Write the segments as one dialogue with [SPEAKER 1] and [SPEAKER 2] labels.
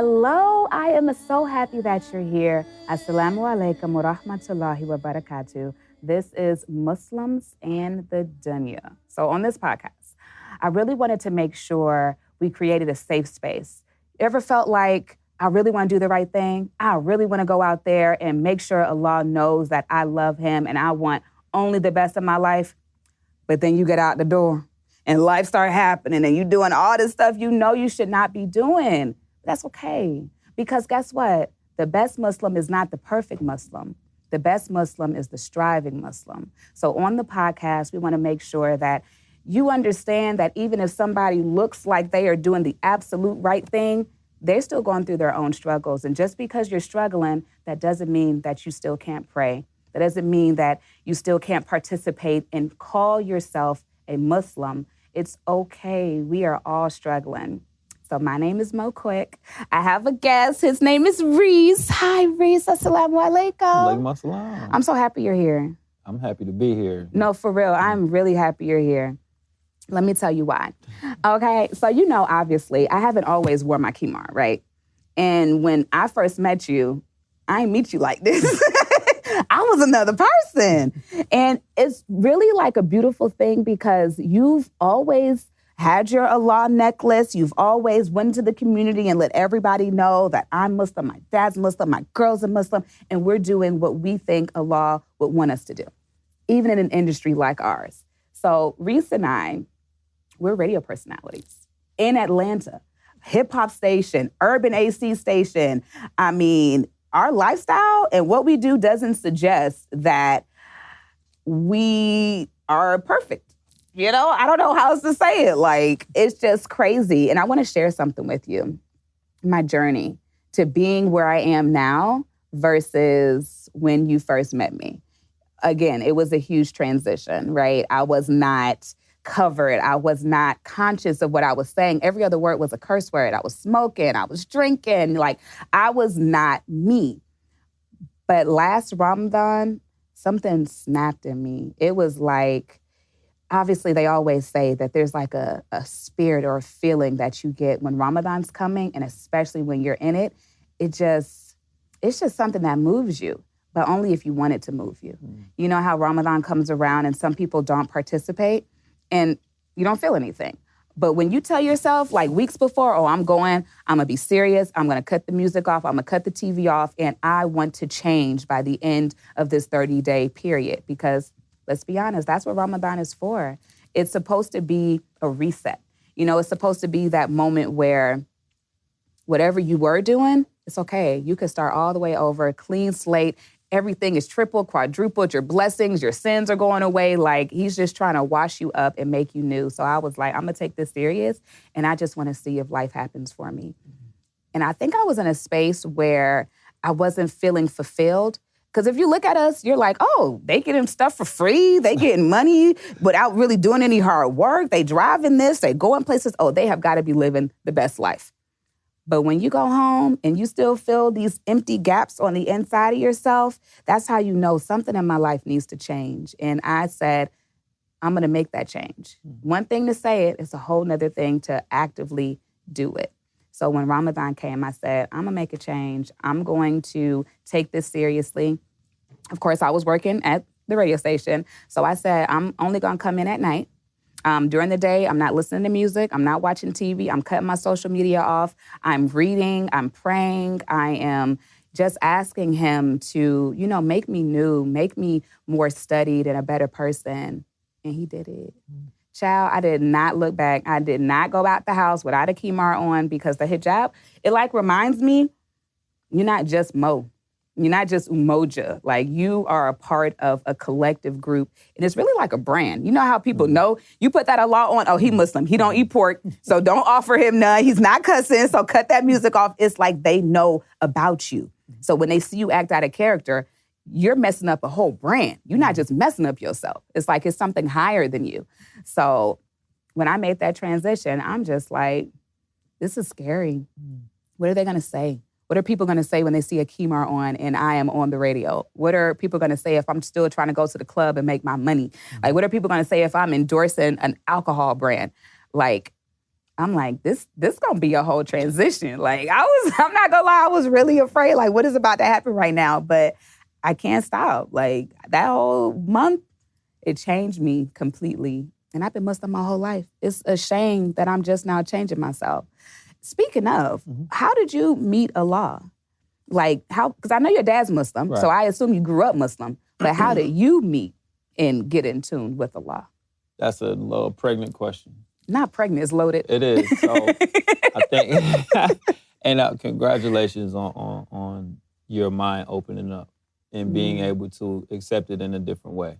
[SPEAKER 1] Hello, I am so happy that you're here. Assalamu alaikum wa rahmatullahi wa barakatuh. This is Muslims and the Dunya. So on this podcast, I really wanted to make sure we created a safe space. Ever felt like I really want to do the right thing? I really want to go out there and make sure Allah knows that I love him and I want only the best in my life? But then you get out the door and life start happening and you doing all this stuff you know you should not be doing. That's okay. Because guess what? The best Muslim is not the perfect Muslim. The best Muslim is the striving Muslim. So on the podcast, we want to make sure that you understand that even if somebody looks like they are doing the absolute right thing, they're still going through their own struggles. And just because you're struggling, that doesn't mean that you still can't pray. That doesn't mean that you still can't participate and call yourself a Muslim. It's okay. We are all struggling. So my name is Mo Quick. I have a guest. His name is Reec. Hi, Reec. Assalamu alaikum.
[SPEAKER 2] Alaikum assalam.
[SPEAKER 1] I'm so happy you're here.
[SPEAKER 2] I'm happy to be here.
[SPEAKER 1] No, for real. I'm really happy you're here. Let me tell you why. Okay, so you know, obviously, I haven't always worn my kimar, right? And when I first met you, I didn't meet you like this. I was another person. And it's really like a beautiful thing because you've always had your Allah necklace. You've always went into the community and let everybody know that I'm Muslim, my dad's Muslim, my girl's a Muslim, and we're doing what we think Allah would want us to do, even in an industry like ours. So Reec and I, we're radio personalities in Atlanta, hip hop station, urban AC station. I mean, our lifestyle and what we do doesn't suggest that we are perfect. You know, I don't know how else to say it. Like, it's just crazy. And I want to share something with you. My journey to being where I am now versus when you first met me. Again, it was a huge transition, right? I was not covered. I was not conscious of what I was saying. Every other word was a curse word. I was smoking. I was drinking. Like, I was not me. But last Ramadan, something snapped in me. It was like, obviously, they always say that there's like a spirit or a feeling that you get when Ramadan's coming, and especially when you're in it. It's just something that moves you, but only if you want it to move you. You know how Ramadan comes around and some people don't participate and you don't feel anything. But when you tell yourself like weeks before, oh, I'm going to be serious, I'm going to cut the music off, I'm going to cut the TV off, and I want to change by the end of this 30-day period. Because let's be honest, that's what Ramadan is for. It's supposed to be a reset. You know, it's supposed to be that moment where whatever you were doing, it's okay. You can start all the way over, clean slate. Everything is triple, quadrupled. Your blessings, your sins are going away. Like, he's just trying to wash you up and make you new. So I was like, I'm going to take this serious, and I just want to see if life happens for me. And I think I was in a space where I wasn't feeling fulfilled. Because if you look at us, you're like, oh, they getting stuff for free. They getting money without really doing any hard work. They driving this. They going places. Oh, they have got to be living the best life. But when you go home and you still feel these empty gaps on the inside of yourself, that's how you know something in my life needs to change. And I said, I'm going to make that change. One thing to say it, it's a whole nother thing to actively do it. So when Ramadan came, I said, I'm going to make a change. I'm going to take this seriously. Of course, I was working at the radio station. So I said, I'm only going to come in at night. During the day, I'm not listening to music. I'm not watching TV. I'm cutting my social media off. I'm reading. I'm praying. I am just asking him to, you know, make me new, make me more studied and a better person. And he did it. Child, I did not look back. I did not go out the house without a kimar on because the hijab, it like reminds me, you're not just Mo. You're not just Umoja. Like, you are a part of a collective group. And it's really like a brand. You know how people know? You put that Allah on, oh, he Muslim. He don't eat pork, so don't offer him none. He's not cussing, so cut that music off. It's like they know about you. So when they see you act out of character, you're messing up a whole brand. You're not just messing up yourself. It's like it's something higher than you. So when I made that transition, I'm just like, this is scary. What are they going to say? What are people going to say when they see a kimar on and I am on the radio? What are people going to say if I'm still trying to go to the club and make my money? Like, what are people going to say if I'm endorsing an alcohol brand? Like, I'm like, this gonna be a whole transition. Like I'm not gonna lie, I was really afraid. Like, what is about to happen right now? But I can't stop. Like that whole month, it changed me completely. And I've been Muslim my whole life. It's a shame that I'm just now changing myself. Speaking of, how did you meet Allah? Like how? Because I know your dad's Muslim,
[SPEAKER 2] Right.
[SPEAKER 1] so I assume you grew up Muslim. But how did you meet and get in tune with Allah?
[SPEAKER 2] That's a little pregnant question.
[SPEAKER 1] Not pregnant, it's loaded.
[SPEAKER 2] It is. So I think, and congratulations on your mind opening up and being able to accept it in a different way.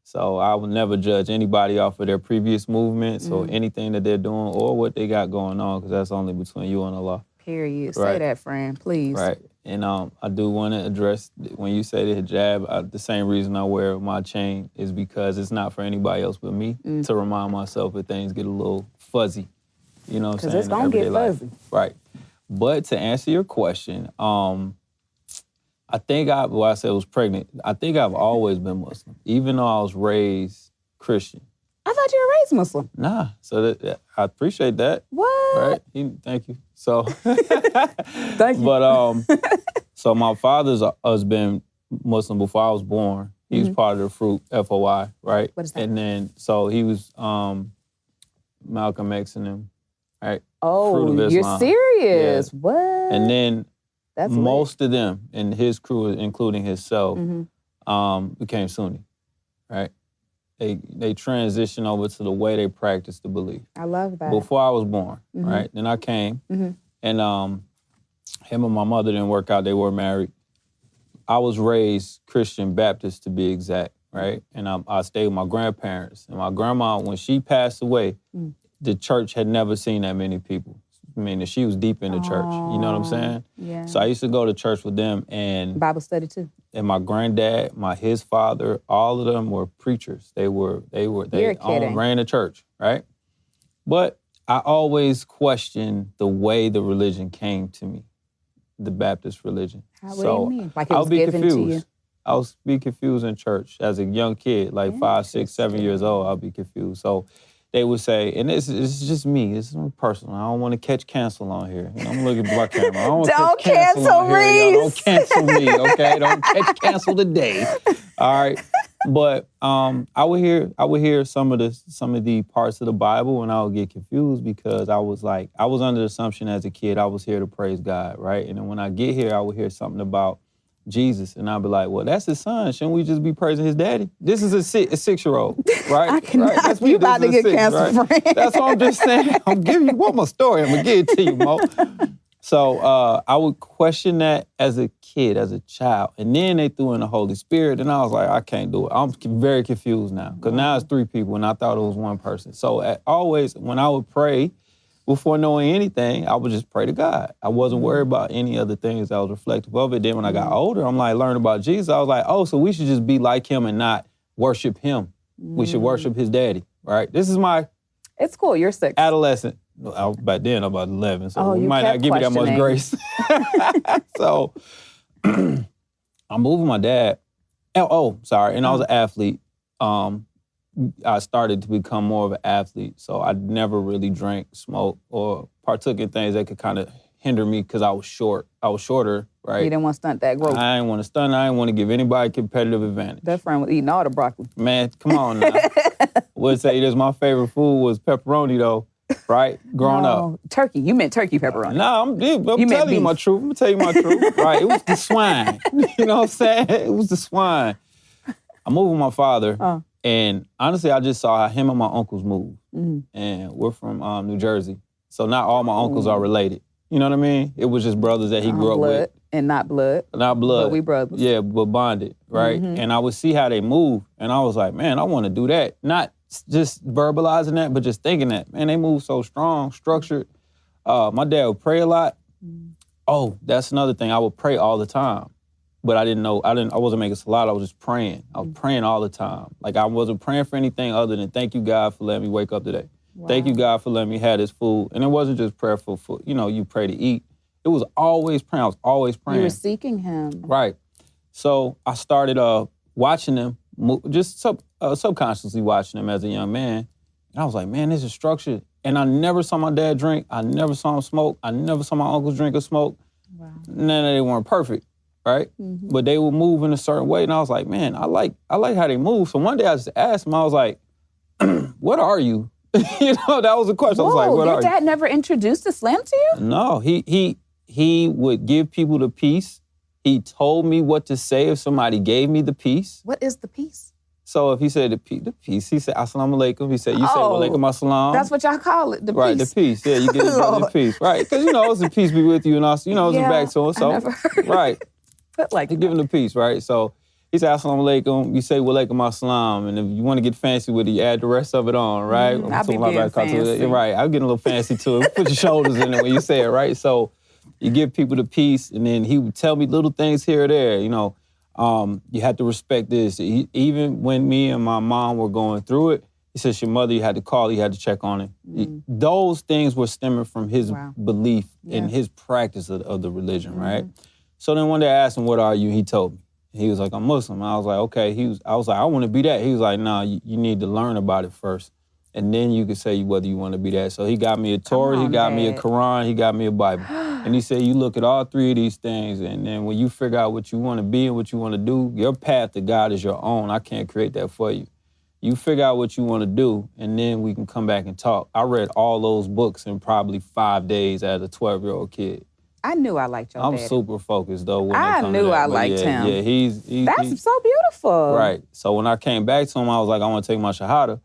[SPEAKER 2] So I would never judge anybody off of their previous movements or anything that they're doing or what they got going on, because that's only between you and Allah.
[SPEAKER 1] Period.
[SPEAKER 2] Right.
[SPEAKER 1] Say that, friend, please.
[SPEAKER 2] Right. And I do want to address, when you say the hijab, the same reason I wear my chain is because it's not for anybody else but me, to remind myself if things get a little fuzzy. You know what I'm saying?
[SPEAKER 1] Because it's going to get fuzzy.
[SPEAKER 2] Right. But to answer your question, I think I said I was pregnant. I think I've always been Muslim, even though I was raised Christian.
[SPEAKER 1] I thought you were raised Muslim.
[SPEAKER 2] Nah, so I appreciate that.
[SPEAKER 1] What?
[SPEAKER 2] Right? Thank you. So,
[SPEAKER 1] Thank you.
[SPEAKER 2] But so my father's has been Muslim before I was born. He was part of the Fruit, FOI, right?
[SPEAKER 1] What is that?
[SPEAKER 2] And then so he was Malcolm X and them, right? Fruit
[SPEAKER 1] Oh,
[SPEAKER 2] of
[SPEAKER 1] you're
[SPEAKER 2] Islam.
[SPEAKER 1] serious?
[SPEAKER 2] Yeah.
[SPEAKER 1] What?
[SPEAKER 2] And then
[SPEAKER 1] That's
[SPEAKER 2] most of them and his crew, including himself,
[SPEAKER 1] Mm-hmm.
[SPEAKER 2] became Sunni, right? They transitioned over to the way they practice the belief.
[SPEAKER 1] I love that.
[SPEAKER 2] Before I was born, right? Then I came, and him and my mother didn't work out. They were married. I was raised Christian Baptist, to be exact, right? And I stayed with my grandparents. And my grandma, when she passed away, the church had never seen that many people. I mean, she was deep in the church. You know what I'm saying?
[SPEAKER 1] Yeah.
[SPEAKER 2] So I used to go to church with them, and
[SPEAKER 1] Bible study too.
[SPEAKER 2] my granddad, his father, all of them were preachers. They ran the church, right? But I always questioned the way the religion came to me, the Baptist religion.
[SPEAKER 1] What do you mean? Like it was
[SPEAKER 2] I'll be
[SPEAKER 1] given
[SPEAKER 2] confused.
[SPEAKER 1] to you?
[SPEAKER 2] I was be confused in church as a young kid, like 5, 6, 7 years old. I'll be confused. So they would say, and it's just me. It's personal. I don't want to catch cancel on here. You know, I'm looking at my camera. I don't want to
[SPEAKER 1] Don't
[SPEAKER 2] catch cancel on
[SPEAKER 1] cancel
[SPEAKER 2] here. Y'all. Don't
[SPEAKER 1] Reece.
[SPEAKER 2] cancel me, okay? Don't catch cancel today. All right. But I would hear some of the parts of the Bible, and I would get confused because I was under the assumption as a kid I was here to praise God, right? And then when I get here, I would hear something about Jesus, and I'll be like, well, that's his son. Shouldn't we just be praising his daddy? This is a 6-year-old, right?
[SPEAKER 1] I cannot.
[SPEAKER 2] Right?
[SPEAKER 1] You about to get canceled,
[SPEAKER 2] right?
[SPEAKER 1] friend.
[SPEAKER 2] That's what I'm just saying. I'm giving you one more story. I'm going to give it to you, Mo. So I would question that as a kid, as a child. And then they threw in the Holy Spirit, and I was like, I can't do it. I'm very confused now, because now it's 3 people, and I thought it was one person. So always, when I would pray, before knowing anything, I would just pray to God. I wasn't worried about any other things. I was reflective of it. Then when I got older, I'm like, learning about Jesus. I was like, oh, so we should just be like him and not worship him. We should worship his daddy, right? This is my
[SPEAKER 1] It's cool. You're 6.
[SPEAKER 2] adolescent. Back then, I'm about 11, so we
[SPEAKER 1] you
[SPEAKER 2] might not
[SPEAKER 1] kept
[SPEAKER 2] give me that much
[SPEAKER 1] questioning.
[SPEAKER 2] grace. So I'm moving my dad. Sorry. And I was an athlete. I started to become more of an athlete, so I never really drank, smoked, or partook in things that could kind of hinder me because I was short. I was shorter, right?
[SPEAKER 1] You didn't want to stunt that growth.
[SPEAKER 2] I didn't want to stunt. I didn't want to give anybody competitive advantage.
[SPEAKER 1] That friend was eating all the broccoli.
[SPEAKER 2] Man, come on now. Would say this, my favorite food was pepperoni, though, right? Growing up.
[SPEAKER 1] Turkey. You meant turkey pepperoni.
[SPEAKER 2] No, I'm
[SPEAKER 1] meant
[SPEAKER 2] telling you my
[SPEAKER 1] beef.
[SPEAKER 2] truth. I'm going to tell you my truth, right? It was the swine. You know what I'm saying? It was the swine. I moved with my father. And honestly, I just saw how him and my uncles moved. And we're from New Jersey. So not all my uncles are related. You know what I mean? It was just brothers that he grew up
[SPEAKER 1] blood
[SPEAKER 2] with.
[SPEAKER 1] and not blood.
[SPEAKER 2] Not blood.
[SPEAKER 1] But we brothers.
[SPEAKER 2] Yeah, but bonded, right? And I would see how they move. And I was like, man, I want to do that. Not just verbalizing that, but just thinking that. Man, they move so strong, structured. My dad would pray a lot. Oh, that's another thing. I would pray all the time. But I wasn't making salat, I was just praying. I was praying all the time. Like I wasn't praying for anything other than thank you, God, for letting me wake up today. Wow. Thank you, God, for letting me have this food. And it wasn't just prayer for food, you pray to eat. It was always praying. I was always praying.
[SPEAKER 1] You were seeking him.
[SPEAKER 2] Right. So I started watching them, just subconsciously watching them as a young man. And I was like, man, this is structured. And I never saw my dad drink. I never saw him smoke. I never saw my uncles drink or smoke.
[SPEAKER 1] Wow.
[SPEAKER 2] None of they weren't perfect, right?
[SPEAKER 1] Mm-hmm.
[SPEAKER 2] But they would move in a certain way, and I was like, man, I like how they move. So one day I just asked him, I was like, what are you? You know, that was the question. I was like, what are you?
[SPEAKER 1] Your dad never introduced Islam to you?
[SPEAKER 2] No, he would give people the peace. He told me what to say if somebody gave me the peace.
[SPEAKER 1] What is the peace?
[SPEAKER 2] So if he said the peace, he said assalamu alaikum. He said, you say wa alaikum assalam.
[SPEAKER 1] That's what y'all call it, the
[SPEAKER 2] right,
[SPEAKER 1] peace.
[SPEAKER 2] The peace. Yeah, you give your brother the peace. Right, because it's the peace be with you and us. It's back to him. So,
[SPEAKER 1] I never heard
[SPEAKER 2] right.
[SPEAKER 1] Put like
[SPEAKER 2] you give him the peace, right? So he said assalamu alaikum. You say wa alaikum assalam. And if you want to get fancy with it, you add the rest of it on, right?
[SPEAKER 1] I'll be being fancy.
[SPEAKER 2] Right, I'm getting a little fancy too. Put your shoulders in it when you say it, right? So you give people the peace, and then he would tell me little things here or there, you had to respect this. Even when me and my mom were going through it, he says, your mother, you had to call, you had to check on it. Those things were stemming from his belief and his practice of the religion, right? So then one day I asked him, what are you? He told me. He was like, I'm Muslim. I was like, okay. I was like, I want to be that. He was like, nah, you need to learn about it first. And then you can say whether you want to be that. So he got me a Torah, he got me a Quran, he got me a Bible. And he said, you look at all three of these things, and then when you figure out what you want to be and what you want to do, your path to God is your own. I can't create that for you. You figure out what you want to do, and then we can come back and talk. I read all those books in probably 5 days as a 12-year-old kid.
[SPEAKER 1] I knew I liked your
[SPEAKER 2] I'm
[SPEAKER 1] daddy.
[SPEAKER 2] super focused, though.
[SPEAKER 1] I knew I liked him.
[SPEAKER 2] Yeah,
[SPEAKER 1] That's so beautiful.
[SPEAKER 2] Right. So when I came back to him, I was like, I want to take my Shahada.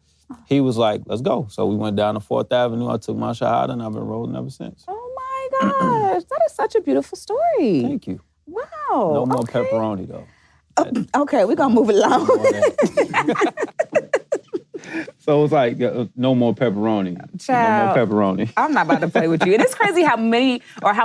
[SPEAKER 2] He was like, let's go. So we went down to 4th Avenue. I took my Shahada, and I've been rolling ever since.
[SPEAKER 1] Oh, my gosh. That is such a beautiful story.
[SPEAKER 2] Thank you.
[SPEAKER 1] Wow.
[SPEAKER 2] No more pepperoni, though.
[SPEAKER 1] Okay, we're going to move along.
[SPEAKER 2] So it's like, no more pepperoni.
[SPEAKER 1] Child,
[SPEAKER 2] no more pepperoni.
[SPEAKER 1] I'm not about to play with you. And it's crazy how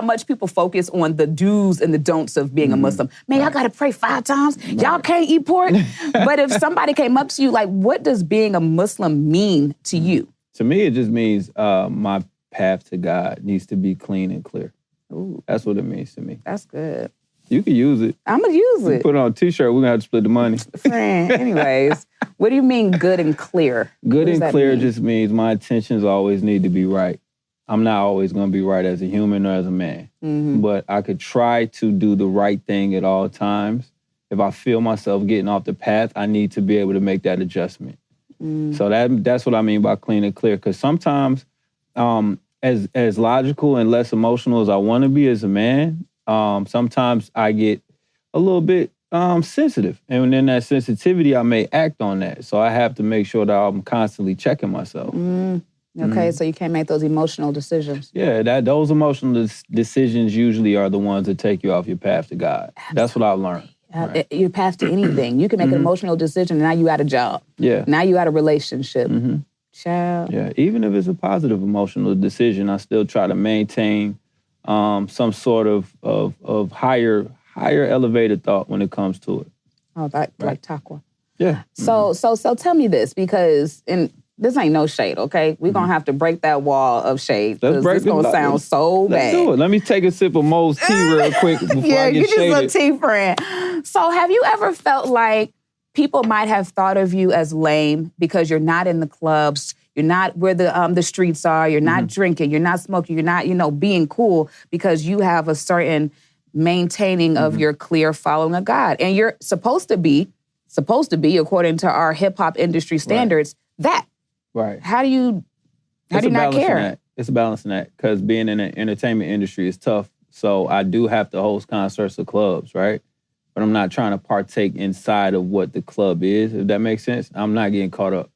[SPEAKER 1] much people focus on the do's and the don'ts of being a Muslim. Man, y'all got to pray 5 times. Y'all can't eat pork. But if somebody came up to you, like, what does being a Muslim mean to you?
[SPEAKER 2] To me, it just means my path to God needs to be clean and clear.
[SPEAKER 1] Ooh.
[SPEAKER 2] That's what it means to me.
[SPEAKER 1] That's good.
[SPEAKER 2] You can use it.
[SPEAKER 1] I'm going to use it.
[SPEAKER 2] Put it on a t-shirt, we're going to have to split the money.
[SPEAKER 1] Friend, anyways, what do you mean good and clear?
[SPEAKER 2] Good and clear just means my intentions always need to be right. I'm not always going to be right as a human or as a man. But I could try to do the right thing at all times. If I feel myself getting off the path, I need to be able to make that adjustment. So that's what I mean by clean and clear. Because sometimes, as logical and less emotional as I want to be as a man, sometimes I get a little bit sensitive. And in that sensitivity, I may act on that. So I have to make sure that I'm constantly checking myself.
[SPEAKER 1] Okay, so you can't make those emotional decisions.
[SPEAKER 2] Yeah, those emotional decisions usually are the ones that take you off your path to God. Absolutely. That's what I've learned. Right.
[SPEAKER 1] Your path to anything. You can make an emotional decision, and now you got a job.
[SPEAKER 2] Yeah.
[SPEAKER 1] Now you got a relationship. Child.
[SPEAKER 2] Yeah, even if it's a positive emotional decision, I still try to maintain some sort of higher elevated thought when it comes to it.
[SPEAKER 1] Oh, that like taqwa.
[SPEAKER 2] Yeah.
[SPEAKER 1] So tell me this, because this ain't no shade, okay? We're gonna have to break that wall of shade, because it's gonna sound so bad.
[SPEAKER 2] Let's do it. Let me take a sip of Mo's tea real quick before I get shaded.
[SPEAKER 1] Yeah, get you some tea, friend. So have you ever felt like people might have thought of you as lame because you're not in the clubs, you're not where the streets are, you're not drinking, you're not smoking, you're not, being cool, because you have a certain maintaining of your clear following of God. And you're supposed to be, according to our hip-hop industry standards, that.
[SPEAKER 2] Right.
[SPEAKER 1] How do you not care?
[SPEAKER 2] It's a balance in that, because being in the entertainment industry is tough. So I do have to host concerts or clubs, right? But I'm not trying to partake inside of what the club is, if that makes sense. I'm not getting caught up.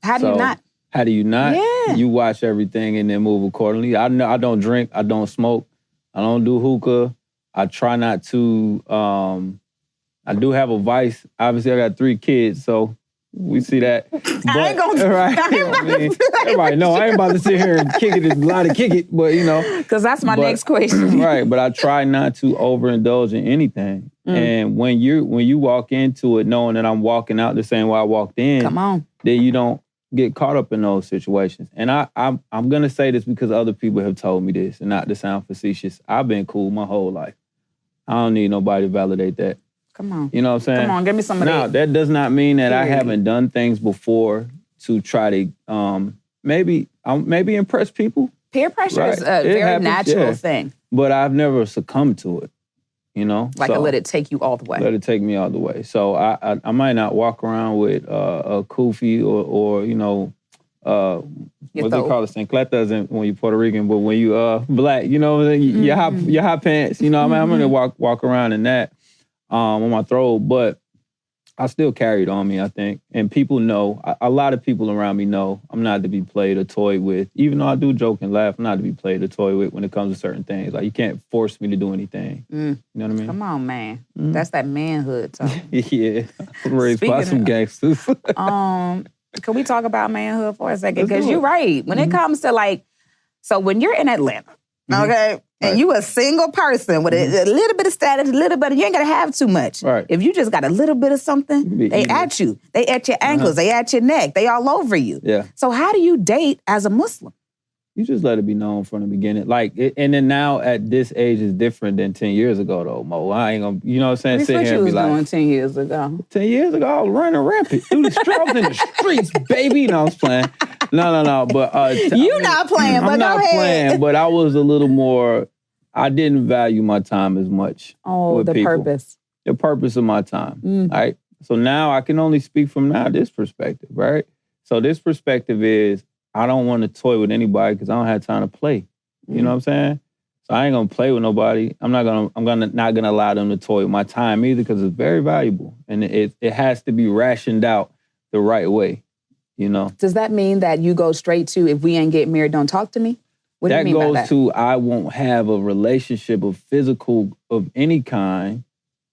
[SPEAKER 1] How do you not?
[SPEAKER 2] How do you not?
[SPEAKER 1] Yeah.
[SPEAKER 2] You watch everything and then move accordingly. I don't drink. I don't smoke. I don't do hookah. I try not to. I do have a vice. Obviously, I got 3 kids, so we see that. But,
[SPEAKER 1] I ain't gonna.
[SPEAKER 2] Right, everybody know I ain't about to sit here and kick it. It's a lot of kick it, but
[SPEAKER 1] because that's my next question.
[SPEAKER 2] Right, but I try not to overindulge in anything. And when you walk into it knowing that I'm walking out the same way I walked in,
[SPEAKER 1] come on,
[SPEAKER 2] then you don't get caught up in those situations. And I'm gonna say this because other people have told me this, and not to sound facetious. I've been cool my whole life. I don't need nobody to validate that.
[SPEAKER 1] Come on.
[SPEAKER 2] You know what I'm saying?
[SPEAKER 1] Come on, give me some of that.
[SPEAKER 2] Now, that does not mean that I haven't done things before to try to maybe impress people.
[SPEAKER 1] Peer pressure is a very natural thing.
[SPEAKER 2] But I've never succumbed to it, you know?
[SPEAKER 1] Like I let it take you all the way.
[SPEAKER 2] Let it take me all the way. So I might not walk around with a kufi or you know, what they call it, chancletas when you're Puerto Rican, but when you black, you know, your high pants, you know, I'm gonna walk around in that on my throat, but I still carry it on me, I think. And people know, a lot of people around me know I'm not to be played or toyed with. Even though I do joke and laugh, I'm not to be played or toyed with when it comes to certain things. Like, you can't force me to do anything. You know what I mean?
[SPEAKER 1] Come on, man. That's that manhood talk.
[SPEAKER 2] Yeah. I was raised by some gangsters.
[SPEAKER 1] Can we talk about manhood for a second? Because you're right. When it comes to like, so when you're in Atlanta, okay, and you a single person with a little bit of status, a little bit, you ain't gotta have too much.
[SPEAKER 2] Right.
[SPEAKER 1] If you just got a little bit of something, they at you. They at your ankles, they at your neck, they all over you.
[SPEAKER 2] Yeah.
[SPEAKER 1] So how do you date as a Muslim?
[SPEAKER 2] You just let it be known from the beginning. Like, and then now at this age is different than 10 years ago, though, Mo. I ain't gonna, you know what I'm saying? Sit here and be like,
[SPEAKER 1] doing 10 years ago?
[SPEAKER 2] 10 years ago, I was running rampant through the strokes in the streets, baby. No, I was playing. No. But
[SPEAKER 1] not playing, but
[SPEAKER 2] I'm
[SPEAKER 1] go
[SPEAKER 2] not
[SPEAKER 1] ahead.
[SPEAKER 2] playing, but I was a little more, I didn't value my time as much.
[SPEAKER 1] Oh,
[SPEAKER 2] with
[SPEAKER 1] the
[SPEAKER 2] people.
[SPEAKER 1] purpose.
[SPEAKER 2] The purpose of my time, right? So now I can only speak from this perspective, right? So this perspective is, I don't want to toy with anybody because I don't have time to play. You know what I'm saying? So I ain't gonna play with nobody. I'm not gonna allow them to toy with my time either because it's very valuable and it has to be rationed out the right way. You know.
[SPEAKER 1] Does that mean that you go straight to, if we ain't get married, don't talk to me? What do you mean by that?
[SPEAKER 2] That goes to, I won't have a relationship of physical of any kind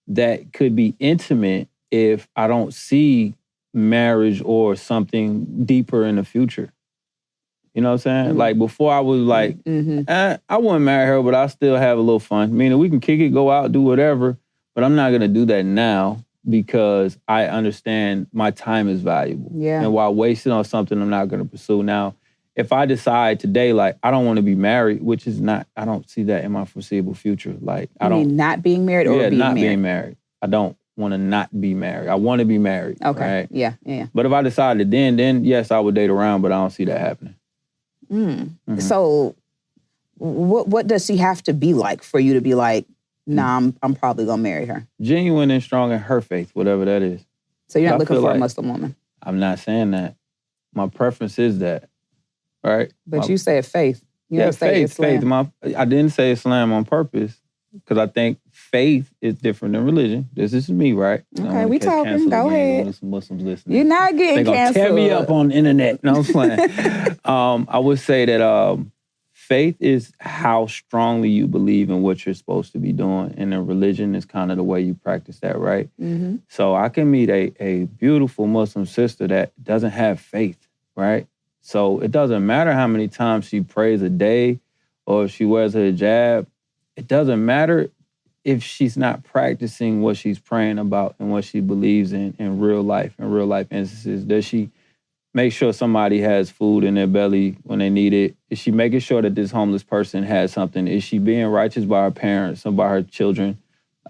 [SPEAKER 2] that could be intimate if I don't see marriage or something deeper in the future. You know what I'm saying? Like, before I was like, I wouldn't marry her, but I still have a little fun. Meaning we can kick it, go out, do whatever, but I'm not going to do that now because I understand my time is valuable.
[SPEAKER 1] Yeah.
[SPEAKER 2] And while wasting on something I'm not going to pursue now, if I decide today, like, I don't want to be married, which is not, I don't see that in my foreseeable future. Like, I don't.
[SPEAKER 1] mean not being married or being
[SPEAKER 2] not
[SPEAKER 1] married?
[SPEAKER 2] being married. I don't want to not be married. I want to be married.
[SPEAKER 1] Okay.
[SPEAKER 2] Right?
[SPEAKER 1] Yeah.
[SPEAKER 2] But if I decided then yes, I would date around, but I don't see that happening.
[SPEAKER 1] So what does she have to be like for you to be like, nah, I'm probably gonna marry her?
[SPEAKER 2] Genuine and strong in her faith, whatever that is.
[SPEAKER 1] So you're not looking for a Muslim woman?
[SPEAKER 2] I'm not saying that. My preference is that, right?
[SPEAKER 1] But you said faith. You didn't say
[SPEAKER 2] faith.
[SPEAKER 1] Islam.
[SPEAKER 2] I didn't say Islam on purpose because I think faith is different than religion. This is me, right?
[SPEAKER 1] Okay, we talking. Go ahead.
[SPEAKER 2] Some Muslims listening.
[SPEAKER 1] You're not getting canceled.
[SPEAKER 2] Tear me up on the internet. No, I'm playing. I would say that faith is how strongly you believe in what you're supposed to be doing, and then religion is kind of the way you practice that, right? So I can meet a beautiful Muslim sister that doesn't have faith, right? So it doesn't matter how many times she prays a day or if she wears her hijab. It doesn't matter if she's not practicing what she's praying about and what she believes in real life instances. Does she make sure somebody has food in their belly when they need it? Is she making sure that this homeless person has something? Is she being righteous by her parents or by her children?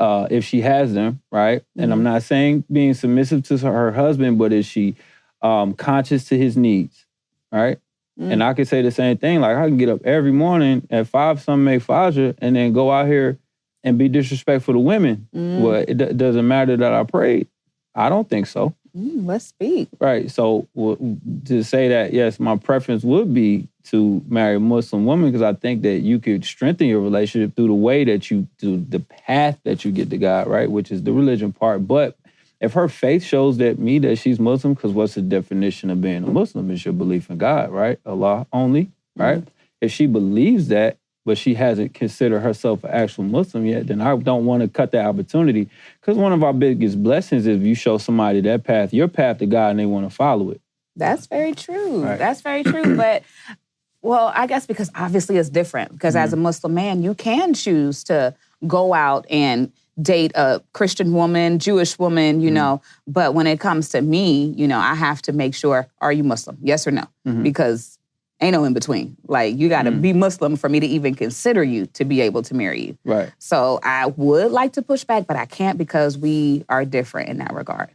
[SPEAKER 2] If she has them, right? And I'm not saying being submissive to her husband, but is she conscious to his needs, right? And I could say the same thing. Like, I can get up every morning at 5, some make Fajr, and then go out here and be disrespectful to women. Well, it doesn't matter that I prayed. I don't think so.
[SPEAKER 1] Let's speak.
[SPEAKER 2] Right. So to say that, yes, my preference would be to marry a Muslim woman because I think that you could strengthen your relationship through the way that you do, the path that you get to God, right, which is the religion part. But if her faith shows that she's Muslim, because what's the definition of being a Muslim? Is your belief in God, right? Allah only, right? If she believes that, but she hasn't considered herself an actual Muslim yet, then I don't want to cut that opportunity. Because one of our biggest blessings is if you show somebody that path, your path to God, and they want to follow it.
[SPEAKER 1] That's very true.
[SPEAKER 2] Right.
[SPEAKER 1] That's very true. But, well, I guess because obviously it's different. Because as a Muslim man, you can choose to go out and date a Christian woman, Jewish woman, you know. But when it comes to me, you know, I have to make sure, are you Muslim? Yes or no? Because ain't no in between. Like, you got to be Muslim for me to even consider you to be able to marry you.
[SPEAKER 2] Right.
[SPEAKER 1] So I would like to push back, but I can't because we are different in that regard.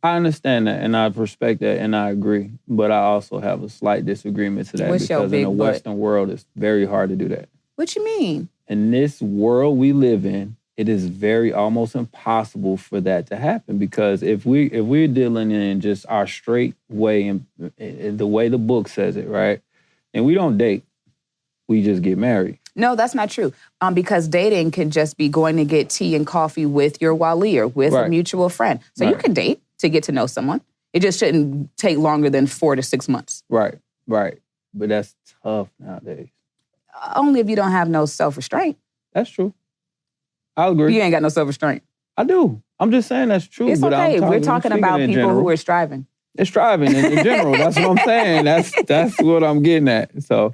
[SPEAKER 2] I understand that, and I respect that, and I agree. But I also have a slight disagreement to that
[SPEAKER 1] What's your
[SPEAKER 2] because in the
[SPEAKER 1] big but?
[SPEAKER 2] Western world, it's very hard to do that.
[SPEAKER 1] What you mean?
[SPEAKER 2] In this world we live in, it is very almost impossible for that to happen because if we're dealing in just our straight way and the way the book says it, right? And we don't date, we just get married.
[SPEAKER 1] No, that's not true. Because dating can just be going to get tea and coffee with your wali or with a mutual friend. So you can date to get to know someone. It just shouldn't take longer than 4 to 6 months.
[SPEAKER 2] Right. But that's tough nowadays.
[SPEAKER 1] Only if you don't have no self-restraint.
[SPEAKER 2] That's true. I agree.
[SPEAKER 1] You ain't got no self-restraint.
[SPEAKER 2] I do. I'm just saying that's true.
[SPEAKER 1] It's
[SPEAKER 2] but
[SPEAKER 1] okay. We're talking about people who are striving.
[SPEAKER 2] It's striving in general. That's what I'm saying. That's what I'm getting at. So,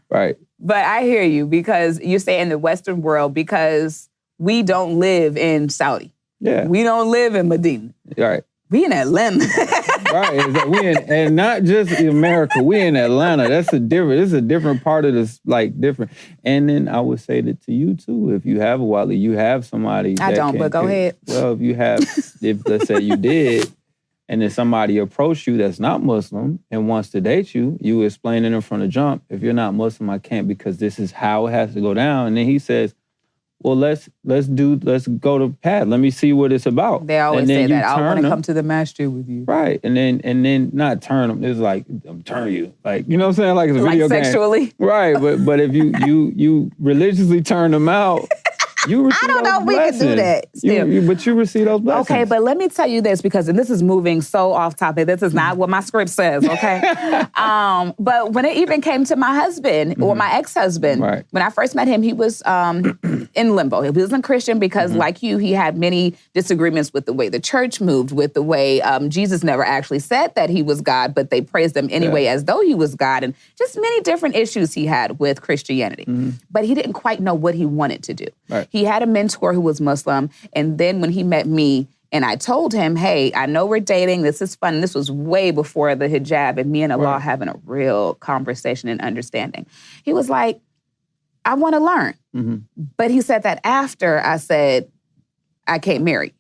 [SPEAKER 2] right.
[SPEAKER 1] But I hear you because you say in the Western world because we don't live in Saudi.
[SPEAKER 2] Yeah.
[SPEAKER 1] We don't live in Medina.
[SPEAKER 2] Right.
[SPEAKER 1] We in Atlanta.
[SPEAKER 2] Right. And not just in America. We in Atlanta. This is a different part of this, like different. And then I would say that to you too. If you have a wali, you have somebody.
[SPEAKER 1] I don't, but go ahead.
[SPEAKER 2] Well, if let's say you did, and then somebody approached you that's not Muslim and wants to date you, you explain it from the jump. If you're not Muslim, I can't because this is how it has to go down. And then he says, well, let's go to Pat. Let me see what it's about.
[SPEAKER 1] They always say that. I want to come to the masjid with you.
[SPEAKER 2] Right. And then not turn them. It's like, turn you. Like, you know what I'm saying? Like it's a video game.
[SPEAKER 1] Like sexually?
[SPEAKER 2] Right. But if you religiously turn them out, you receive
[SPEAKER 1] I don't know if we
[SPEAKER 2] blessings.
[SPEAKER 1] can do that.
[SPEAKER 2] But you receive those blessings.
[SPEAKER 1] Okay, but let me tell you this because and this is moving so off topic. This is not what my script says, okay? But when it even came to my husband or my ex-husband, when I first met him, he was in limbo. He wasn't Christian because like you, he had many disagreements with the way the church moved, with the way Jesus never actually said that he was God, but they praised him anyway as though he was God, and just many different issues he had with Christianity. But he didn't quite know what he wanted to do.
[SPEAKER 2] Right.
[SPEAKER 1] He had a mentor who was Muslim, and then when he met me, and I told him, hey, I know we're dating, this is fun. This was way before the hijab and me and Allah having a real conversation and understanding. He was like, I want to learn. But he said that after I said, I can't marry.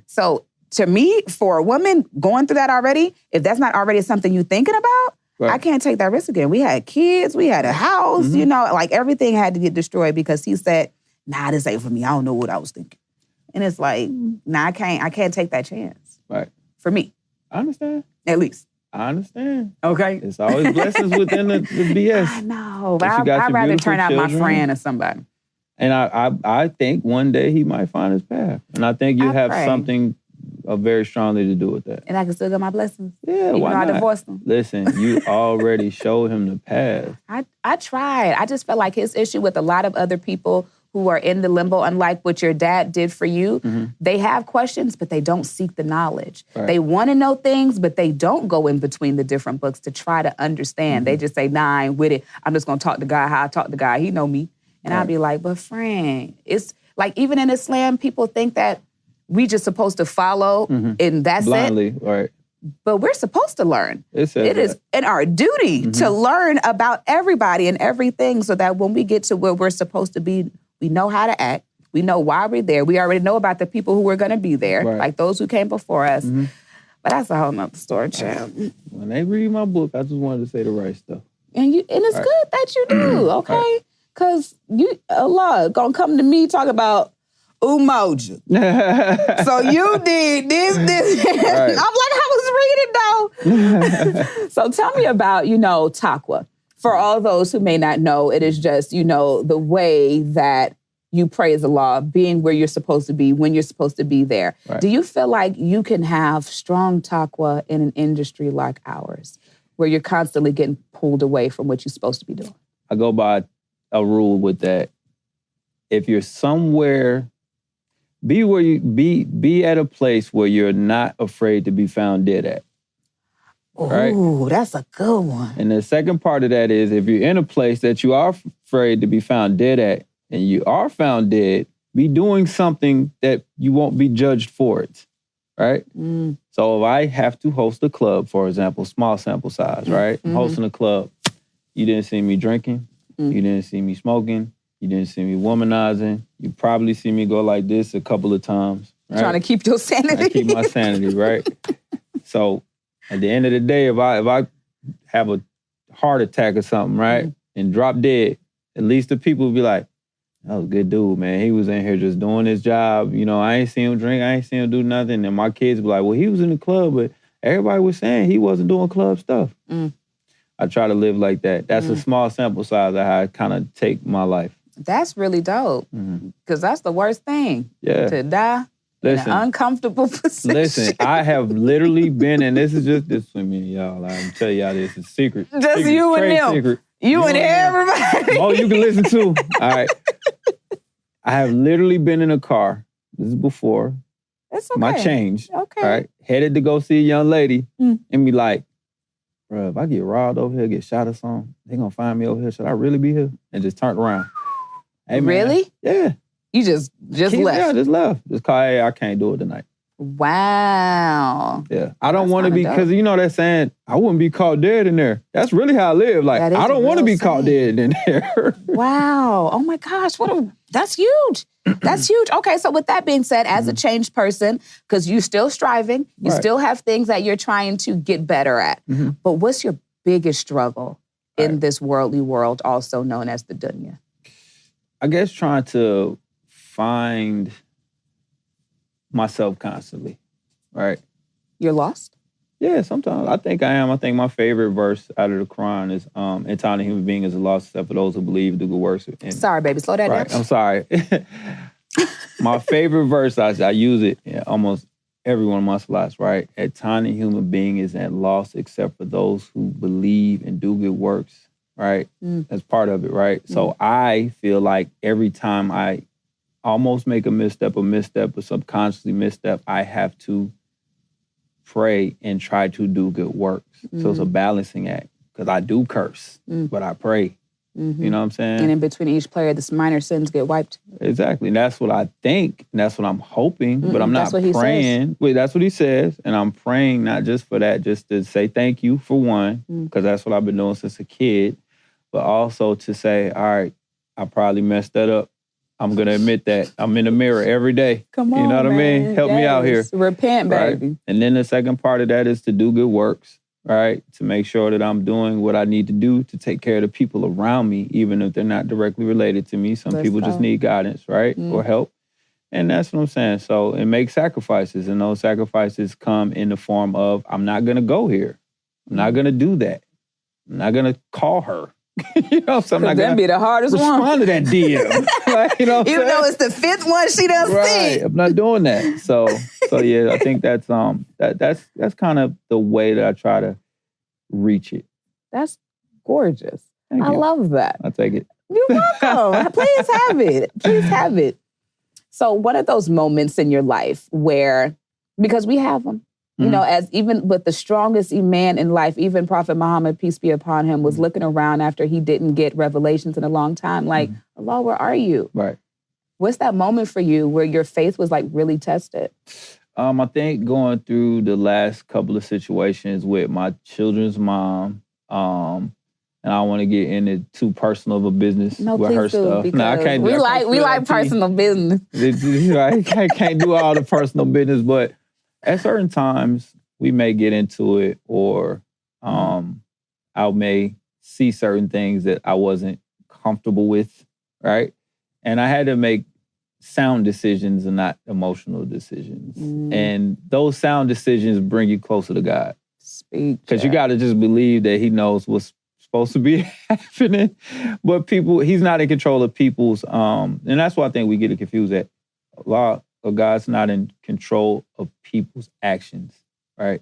[SPEAKER 1] So to me, for a woman going through that already, if that's not already something you're thinking about, I can't take that risk again. We had kids, we had a house, you know, like everything had to get destroyed because he said, nah, this ain't for me. I don't know what I was thinking. And it's like, nah, I can't take that chance.
[SPEAKER 2] Right.
[SPEAKER 1] For me.
[SPEAKER 2] I understand.
[SPEAKER 1] At least.
[SPEAKER 2] I understand.
[SPEAKER 1] Okay.
[SPEAKER 2] It's always blessings within the BS.
[SPEAKER 1] I know, but I'd rather turn out my friend or somebody.
[SPEAKER 2] And I think one day he might find his path. And I think you have something very strongly to do with that.
[SPEAKER 1] And I can still get my blessings.
[SPEAKER 2] Yeah,
[SPEAKER 1] even
[SPEAKER 2] why
[SPEAKER 1] though
[SPEAKER 2] not?
[SPEAKER 1] I divorced him.
[SPEAKER 2] Listen, you already showed him the path.
[SPEAKER 1] I tried. I just felt like his issue with a lot of other people who are in the limbo, unlike what your dad did for you, they have questions, but they don't seek the knowledge. They want to know things, but they don't go in between the different books to try to understand. They just say, nah, I ain't with it. I'm just going to talk to God how I talk to God. He know me. And I'll be like, but friend, it's like even in Islam, people think that we just supposed to follow and that's
[SPEAKER 2] blindly,
[SPEAKER 1] it.
[SPEAKER 2] Right.
[SPEAKER 1] But we're supposed to learn.
[SPEAKER 2] It
[SPEAKER 1] is in our duty to learn about everybody and everything so that when we get to where we're supposed to be, we know how to act. We know why we're there. We already know about the people who are going to be there, like those who came before us. But that's a whole nother story, child.
[SPEAKER 2] When they read my book, I just wanted to say the right stuff.
[SPEAKER 1] And it's good that you do, okay? Because Allah gonna come to me talk about Umoja. So you did this. I'm like, I was reading though. So tell me about, taqwa. For all those who may not know, it is just, the way that you praise Allah, being where you're supposed to be, when you're supposed to be there. Right. Do you feel like you can have strong taqwa in an industry like ours, where you're constantly getting pulled away from what you're supposed to be doing?
[SPEAKER 2] I go by a rule with that. If you're somewhere, be at a place where you're not afraid to be found dead at.
[SPEAKER 1] Ooh, that's a good one.
[SPEAKER 2] And the second part of that is if you're in a place that you are afraid to be found dead at, and you are found dead, be doing something that you won't be judged for it, right? So if I have to host a club, for example, small sample size, right? I'm hosting a club. You didn't see me drinking. You didn't see me smoking. You didn't see me womanizing. You probably see me go like this a couple of times. Right?
[SPEAKER 1] Trying to keep your sanity.
[SPEAKER 2] I keep my sanity, right? So at the end of the day, if I have a heart attack or something, right, and drop dead, at least the people will be like, that was a good dude, man. He was in here just doing his job. You know, I ain't seen him drink. I ain't seen him do nothing. And my kids be like, well, he was in the club, but everybody was saying he wasn't doing club stuff. I try to live like that. That's a small sample size of how I kind of take my life.
[SPEAKER 1] That's really dope. Because that's the worst thing.
[SPEAKER 2] Yeah.
[SPEAKER 1] To die in an uncomfortable position.
[SPEAKER 2] Listen, I have literally been, and this is just this with me, y'all. I'm telling y'all this is secret.
[SPEAKER 1] Just
[SPEAKER 2] secret,
[SPEAKER 1] you and them.
[SPEAKER 2] Secret.
[SPEAKER 1] You and everybody.
[SPEAKER 2] Oh, you can listen too. All right. I have literally been in a car. This is before.
[SPEAKER 1] It's okay.
[SPEAKER 2] My change.
[SPEAKER 1] Okay.
[SPEAKER 2] All right. Headed to go see a young lady and be like, bro, if I get robbed over here, get shot or something, they gonna find me over here. Should I really be here? And just turned around. Hey, man.
[SPEAKER 1] Really?
[SPEAKER 2] Yeah.
[SPEAKER 1] You just left?
[SPEAKER 2] Yeah, just left. Just call, hey, I can't do it tonight.
[SPEAKER 1] Wow.
[SPEAKER 2] Yeah. I don't want to be, because you know that saying, I wouldn't be caught dead in there. That's really how I live. Like, I don't want to be caught dead in there.
[SPEAKER 1] Wow. Oh my gosh. That's huge. That's huge. Okay, so with that being said, as a changed person, because you're still striving, you still have things that you're trying to get better at. But what's your biggest struggle in this worldly world, also known as the dunya?
[SPEAKER 2] I guess trying to find myself constantly, right?
[SPEAKER 1] You're lost?
[SPEAKER 2] Yeah, sometimes. I think I am. I think my favorite verse out of the Quran is, entirely human being is a lost step for those who believe do good works. And,
[SPEAKER 1] sorry, baby. Slow that down.
[SPEAKER 2] I'm sorry. My favorite verse, I use it in almost every one of my slides, right? A tiny human being is at loss except for those who believe and do good works, right? That's part of it, right? So I feel like every time I almost make a misstep, or subconsciously misstep, I have to pray and try to do good works. So it's a balancing act, because I do curse, but I pray. You know what I'm saying?
[SPEAKER 1] And in between each prayer, the minor sins get wiped.
[SPEAKER 2] Exactly. And that's what I think, and that's what I'm hoping, but I'm not praying. Wait, that's what he says. And I'm praying not just for that, just to say thank you for one, because that's what I've been doing since a kid, but also to say, all right, I probably messed that up. I'm going to admit that. I'm in the mirror every day.
[SPEAKER 1] Come on,
[SPEAKER 2] you know what I mean? Help me out here.
[SPEAKER 1] Repent, baby.
[SPEAKER 2] Right? And then the second part of that is to do good works, right? To make sure that I'm doing what I need to do to take care of the people around me, even if they're not directly related to me. Some people just need guidance, right? Or help. And that's what I'm saying. So, and make sacrifices. And those sacrifices come in the form of, I'm not going to go here. I'm not going to do that. I'm not going to call her. You know, so I'm not gonna
[SPEAKER 1] be the hardest
[SPEAKER 2] respond to that DM. Like, you know what I'm
[SPEAKER 1] even though it's the fifth one she does see.
[SPEAKER 2] I'm not doing that. So yeah, I think that's that's kind of the way that I try to reach it.
[SPEAKER 1] That's gorgeous.
[SPEAKER 2] Thank
[SPEAKER 1] I
[SPEAKER 2] you.
[SPEAKER 1] love that.
[SPEAKER 2] I'll take it.
[SPEAKER 1] You're welcome. Please have it. Please have it. So what are those moments in your life where, because we have them, you know, as even with the strongest Iman in life, even Prophet Muhammad, peace be upon him, was looking around after he didn't get revelations in a long time, like, Allah, where are you?
[SPEAKER 2] Right.
[SPEAKER 1] What's that moment for you where your faith was like really tested?
[SPEAKER 2] I think going through the last couple of situations with my children's mom, and I don't want to get into too personal of a business with her stuff. No, I can't.
[SPEAKER 1] We like personal business.
[SPEAKER 2] I can't do all the personal business, but at certain times, we may get into it, or I may see certain things that I wasn't comfortable with, right? And I had to make sound decisions and not emotional decisions. And those sound decisions bring you closer to God.
[SPEAKER 1] Speak.
[SPEAKER 2] Because you got to just believe that he knows what's supposed to be happening. But he's not in control of people's, and that's why I think we get it confused at a lot. God's not in control of people's actions, right?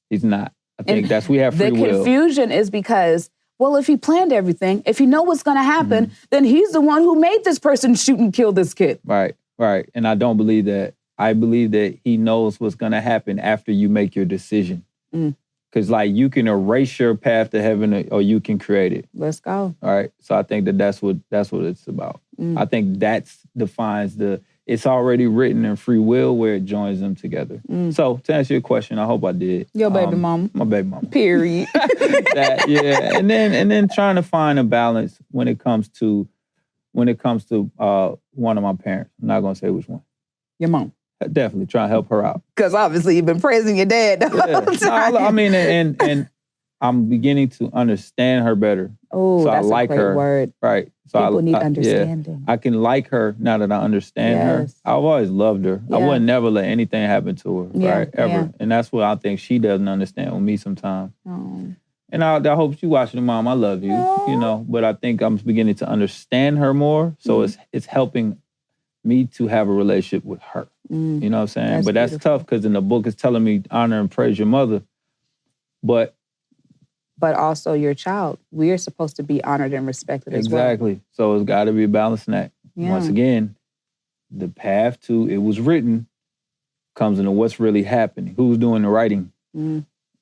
[SPEAKER 2] He's not. I think that's, we have free will.
[SPEAKER 1] The confusion is because, well, if he planned everything, if he know what's going to happen, then he's the one who made this person shoot and kill this kid.
[SPEAKER 2] Right. And I don't believe that. I believe that he knows what's going to happen after you make your decision. Because, like, you can erase your path to heaven, or you can create it.
[SPEAKER 1] Let's go.
[SPEAKER 2] All right. So I think that's what it's about. I think that defines it's already written in free will where it joins them together. So to answer your question, I hope I did.
[SPEAKER 1] Your baby mama.
[SPEAKER 2] My baby mama.
[SPEAKER 1] Period.
[SPEAKER 2] Yeah. And then trying to find a balance when it comes to one of my parents. I'm not gonna say which one.
[SPEAKER 1] Your mom.
[SPEAKER 2] Definitely trying to help her out.
[SPEAKER 1] Because obviously you've been praising your dad the whole time.
[SPEAKER 2] No, I mean, and I'm beginning to understand her better.
[SPEAKER 1] Oh,
[SPEAKER 2] so
[SPEAKER 1] that's
[SPEAKER 2] I like
[SPEAKER 1] a great
[SPEAKER 2] her.
[SPEAKER 1] word.
[SPEAKER 2] Right. So
[SPEAKER 1] People need understanding.
[SPEAKER 2] I can like her now that I understand her. I've always loved her. I would never let anything happen to her, right? Ever. Yeah. And that's what I think she doesn't understand with me sometimes. Oh. And I hope she watching, Mom, I love you, you know, but I think I'm beginning to understand her more. So it's helping me to have a relationship with her. You know what I'm saying? But that's tough because in the book it's telling me honor and praise your mother. But also your child. We are supposed to be honored and respected as well. Exactly. So it's got to be a balancing act. Yeah. Once again, the path to it was written comes into what's really happening. Who's doing the writing?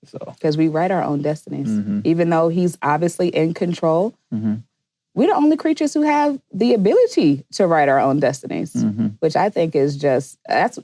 [SPEAKER 2] So because we write our own destinies. Even though he's obviously in control, we're the only creatures who have the ability to write our own destinies, which I think is that's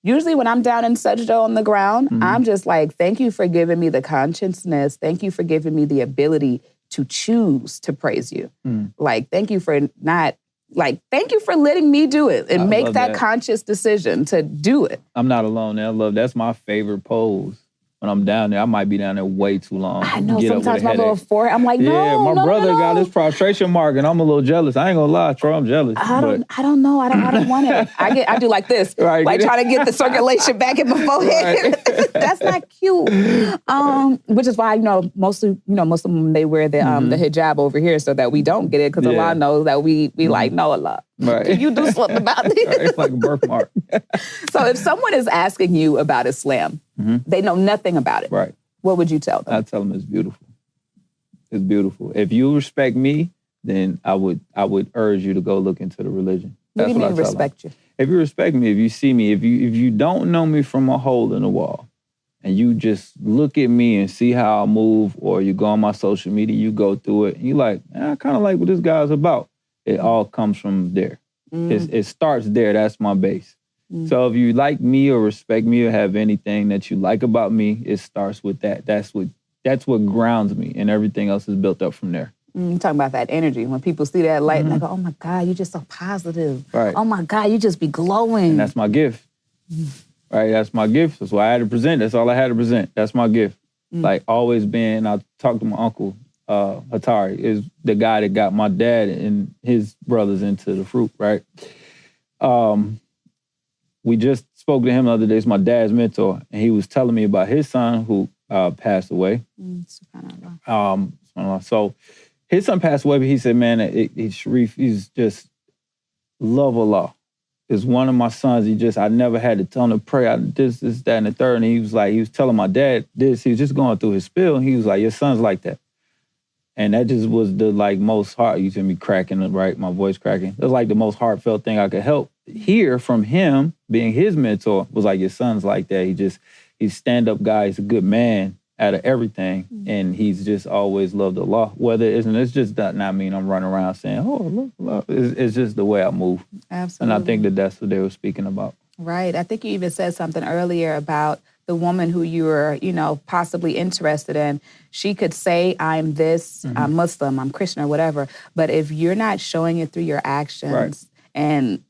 [SPEAKER 2] usually when I'm down in Sajdo on the ground, I'm just like, thank you for giving me the consciousness. Thank you for giving me the ability to choose to praise you. Like, thank you for thank you for letting me do it and make that conscious decision to do it. I'm not alone. That's my favorite pose. When I'm down there, I might be down there way too long. I know, sometimes my little forehead, I'm like, no, my brother got his prostration mark and I'm a little jealous. I ain't gonna lie, Troy, I'm jealous. I don't know. I don't want it. I do like this, right, like trying to get the circulation back in my forehead. Right. That's not cute. Which is why, most of them, they wear the hijab over here so that we don't get it because Allah knows that we like know Allah. Right. Can you do something about this? Right. It's like a birthmark. So if someone is asking you about Islam, they know nothing about it. Right. What would you tell them? I'd tell them it's beautiful. It's beautiful. If you respect me, then I would urge you to go look into the religion. That's what I tell respect them. You? If you respect me, if you see me, if you don't know me from a hole in the wall, and you just look at me and see how I move, or you go on my social media, you go through it, and you're like, I kind of like what this guy's about. It all comes from there. It starts there. That's my base. So if you like me or respect me or have anything that you like about me, it starts with that. That's what grounds me, and everything else is built up from there. You're talking about that energy. When people see that light and they go, oh my God, you're just so positive. Right. Oh my God, you just be glowing. And that's my gift. Right, that's my gift. That's why I had to present. That's all I had to present. That's my gift. Like always being, I talked to my uncle, Hatari, is the guy that got my dad and his brothers into the fruit, right? We just spoke to him the other day. It's my dad's mentor, and he was telling me about his son who passed away. So his son passed away, but he said, man, Sharif, he's just love Allah. It's one of my sons. I never had to tell him to pray. This, that, and the third. And he was telling my dad this. He was just going through his spiel, and he was like, your son's like that. And that just was the most heart. You see me cracking, right? My voice cracking. It was like the most heartfelt thing I could hear from him, being his mentor, was like, your son's like that. He's stand-up guy. He's a good man out of everything. And he's just always loved Allah. It's just not mean I'm running around saying, oh, look. It's just the way I move. Absolutely. And I think that's what they were speaking about. Right. I think you even said something earlier about the woman who you were, possibly interested in. She could say, I'm this, I'm Muslim, I'm Christian or whatever. But if you're not showing it through your actions, and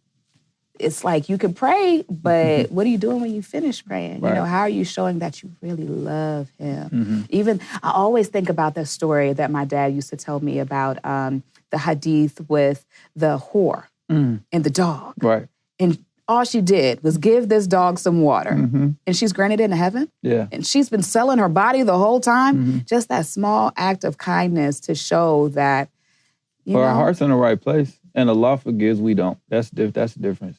[SPEAKER 2] it's like you can pray, but what are you doing when you finish praying? Right. How are you showing that you really love him? Even, I always think about the story that my dad used to tell me about the hadith with the whore and the dog. Right. And all she did was give this dog some water, and she's granted into heaven. Yeah. And she's been selling her body the whole time. Just that small act of kindness to show that, our heart's in the right place. And Allah forgives, we don't. That's the difference.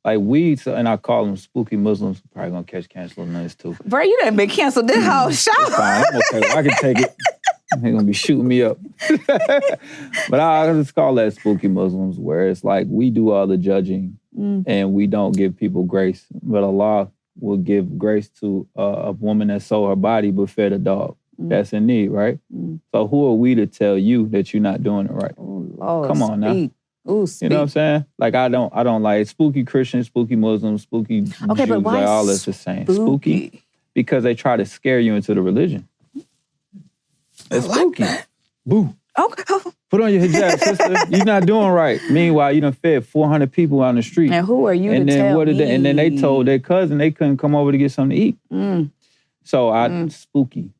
[SPEAKER 2] Like and I call them spooky Muslims, probably gonna catch cancel on this too. Bro, you done been canceled this whole show. Fine, I'm okay. I can take it. They're gonna be shooting me up. But I just call that spooky Muslims, where it's like we do all the judging and we don't give people grace. But Allah will give grace to a woman that sold her body but fed a dog. That's in need, right? So who are we to tell you that you're not doing it right? Oh, Lord, come on now. Ooh, you know what I'm saying? Like I don't like spooky Christians, spooky Muslims, spooky Jews, but why like all that's the same. Spooky because they try to scare you into the religion. It's spooky. Boo.
[SPEAKER 1] Okay.
[SPEAKER 2] Put on your hijab, sister. You're not doing right. Meanwhile, you done fed 400 people on the street.
[SPEAKER 1] And who are you
[SPEAKER 2] and
[SPEAKER 1] to
[SPEAKER 2] then
[SPEAKER 1] tell
[SPEAKER 2] what did
[SPEAKER 1] me?
[SPEAKER 2] And then they told their cousin they couldn't come over to get something to eat. So spooky.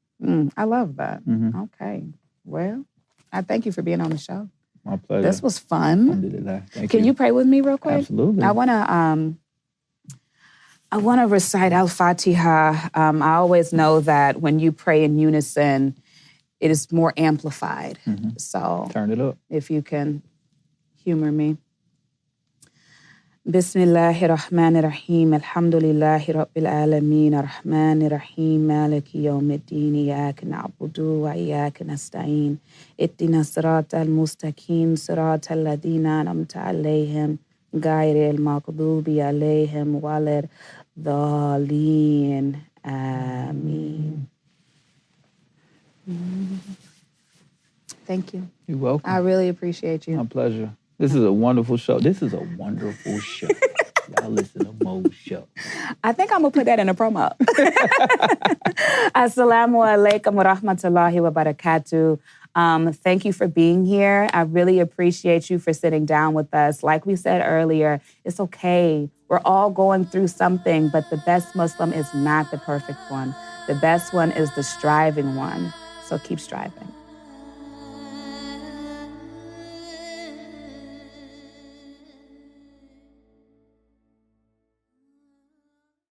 [SPEAKER 1] I love that.
[SPEAKER 2] Mm-hmm.
[SPEAKER 1] Okay. Well, I thank you for being on the show.
[SPEAKER 2] My pleasure.
[SPEAKER 1] This was fun.
[SPEAKER 2] Alhamdulillah.
[SPEAKER 1] Can you pray with me real quick?
[SPEAKER 2] Absolutely.
[SPEAKER 1] I wanna recite Al-Fatiha. I always know that when you pray in unison, it is more amplified. So
[SPEAKER 2] turn it up.
[SPEAKER 1] If you can humor me. Bismillahirrahmanirrahim. Alhamdulillahi Rabbil Alameen. Ar-Rahmanir-Rahim. Maliki Yawmiddin. Iyaka na'budu wa iyaka nasta'in. Ihdina siratal mustaqim. Siratal ladina an'amta alayhim. Ghayril maghdubi alayhim walad dhalin. Ameen. Thank you.
[SPEAKER 2] You're welcome.
[SPEAKER 1] I really appreciate you.
[SPEAKER 2] My pleasure. This is a wonderful show. Y'all listen to Mo's show.
[SPEAKER 1] I think I'm going to put that in a promo. Assalamu alaikum wa rahmatullahi wa barakatuh. Thank you for being here. I really appreciate you for sitting down with us. Like we said earlier, it's okay. We're all going through something, but the best Muslim is not the perfect one. The best one is the striving one. So keep striving.